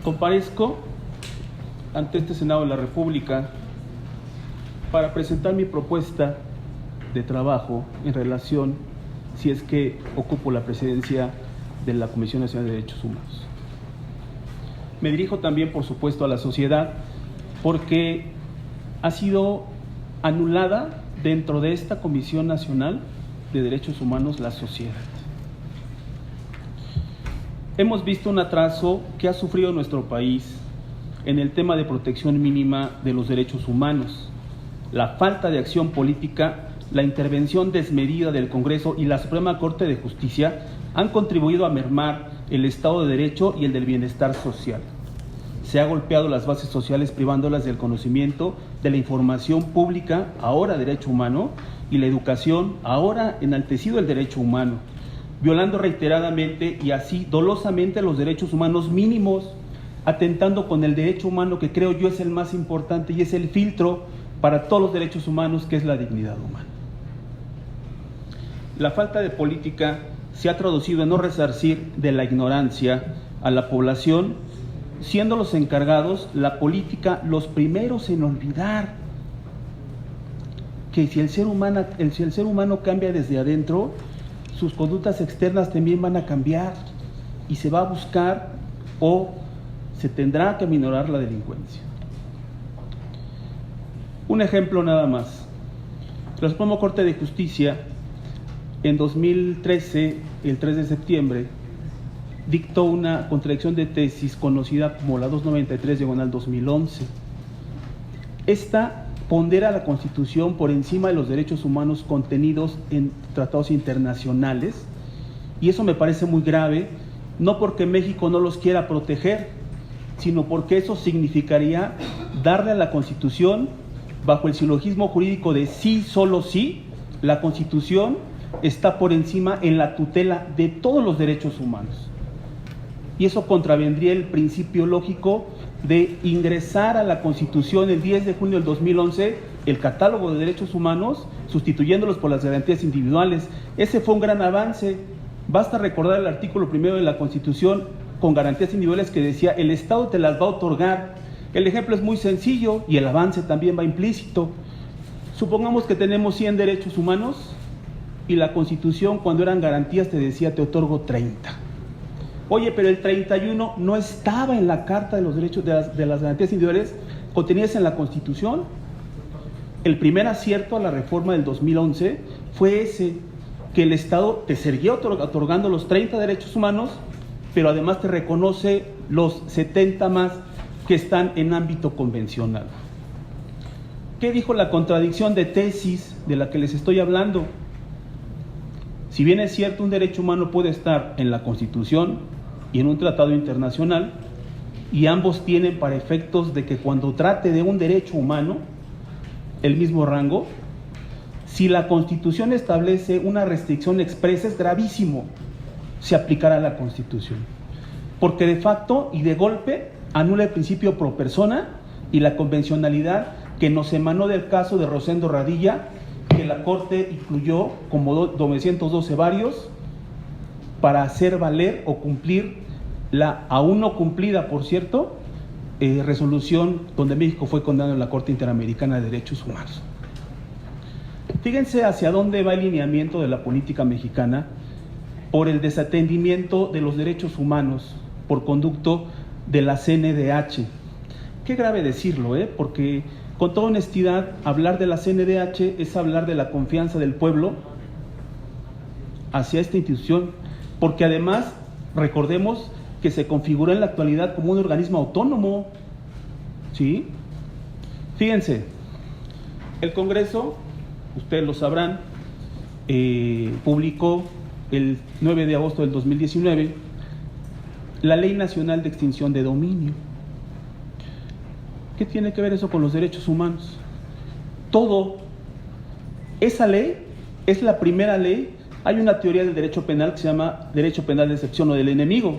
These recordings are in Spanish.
Comparezco ante este Senado de la República para presentar mi propuesta de trabajo en relación, si es que ocupo la presidencia de la Comisión Nacional de Derechos Humanos. Me dirijo también, por supuesto, a la sociedad, porque ha sido anulada dentro de esta Comisión Nacional de Derechos Humanos la sociedad. Hemos visto un atraso que ha sufrido nuestro país en el tema de protección mínima de los derechos humanos, la falta de acción política, la intervención desmedida del Congreso y la Suprema Corte de Justicia han contribuido a mermar el Estado de Derecho y el del bienestar social. Se ha golpeado las bases sociales privándolas del conocimiento, de la información pública, ahora derecho humano, y la educación, ahora enaltecido el derecho humano, violando reiteradamente y así dolosamente los derechos humanos mínimos, atentando con el derecho humano que creo yo es el más importante y es el filtro para todos los derechos humanos, que es la dignidad humana. La falta de política se ha traducido en no resarcir de la ignorancia a la población, siendo los encargados, la política, los primeros en olvidar que si el ser humano cambia desde adentro, sus conductas externas también van a cambiar y se va a buscar o se tendrá que minorar la delincuencia. Un ejemplo nada más. La Suprema Corte de Justicia en 2013, el 3 de septiembre, dictó una contradicción de tesis conocida como la 293/2011. Esta pondera la Constitución por encima de los derechos humanos contenidos en tratados internacionales, y eso me parece muy grave, no porque México no los quiera proteger, sino porque eso significaría darle a la Constitución, bajo el silogismo jurídico de sí, solo sí, la Constitución está por encima en la tutela de todos los derechos humanos. Y eso contravendría el principio lógico de ingresar a la Constitución el 10 de junio del 2011 el catálogo de derechos humanos, sustituyéndolos por las garantías individuales. Ese fue un gran avance. Basta recordar el artículo 1 de la Constitución con garantías individuales que decía: el Estado te las va a otorgar. El ejemplo es muy sencillo y el avance también va implícito. Supongamos que tenemos 100 derechos humanos y la Constitución, cuando eran garantías, te decía: te otorgo 30. Oye, pero el 31 no estaba en la Carta de los Derechos de las Garantías Individuales contenidas en la Constitución. El primer acierto a la reforma del 2011 fue ese, que el Estado te seguía otorgando los 30 derechos humanos, pero además te reconoce los 70 más que están en ámbito convencional. ¿Qué dijo la contradicción de tesis de la que les estoy hablando? Si bien es cierto, un derecho humano puede estar en la Constitución y en un tratado internacional, y ambos tienen para efectos de que cuando trate de un derecho humano, el mismo rango, si la Constitución establece una restricción expresa, es gravísimo, se aplicará a la Constitución, porque de facto y de golpe anula el principio pro persona y la convencionalidad que nos emanó del caso de Rosendo Radilla, que la Corte incluyó como 912 varios para hacer valer o cumplir la aún no cumplida, por cierto, resolución donde México fue condenado en la Corte Interamericana de Derechos Humanos. Fíjense hacia dónde va el lineamiento de la política mexicana por el desatendimiento de los derechos humanos por conducto de la CNDH. Qué grave decirlo, porque con toda honestidad, hablar de la CNDH es hablar de la confianza del pueblo hacia esta institución, porque además, recordemos que se configuró en la actualidad como un organismo autónomo, ¿sí? Fíjense, el Congreso, ustedes lo sabrán, publicó el 9 de agosto del 2019 la Ley Nacional de Extinción de Dominio. ¿Qué tiene que ver eso con los derechos humanos? Todo. Esa ley es la primera ley. Hay una teoría del derecho penal que se llama derecho penal de excepción o del enemigo,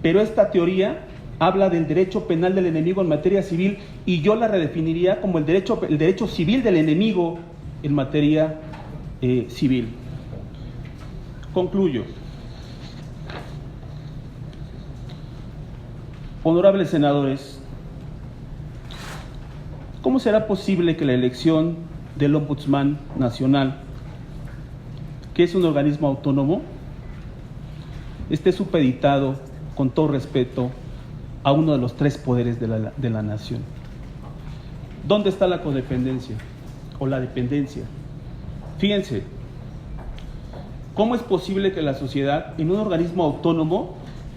pero esta teoría habla del derecho penal del enemigo en materia civil, y yo la redefiniría como el derecho civil del enemigo en materia civil. Concluyo. Honorables senadores, ¿cómo será posible que la elección del Ombudsman Nacional, que es un organismo autónomo, esté supeditado, con todo respeto, a uno de los tres poderes de la nación? ¿Dónde está la codependencia o la dependencia? Fíjense, ¿cómo es posible que la sociedad en un organismo autónomo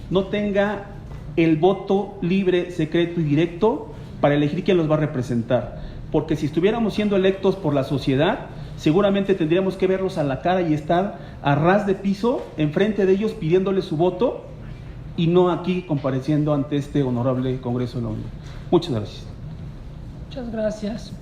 no tenga el voto libre, secreto y directo para elegir quién los va a representar? Porque si estuviéramos siendo electos por la sociedad, seguramente tendríamos que verlos a la cara y estar a ras de piso enfrente de ellos pidiéndoles su voto, y no aquí compareciendo ante este honorable Congreso de la Unión. Muchas gracias. Muchas gracias.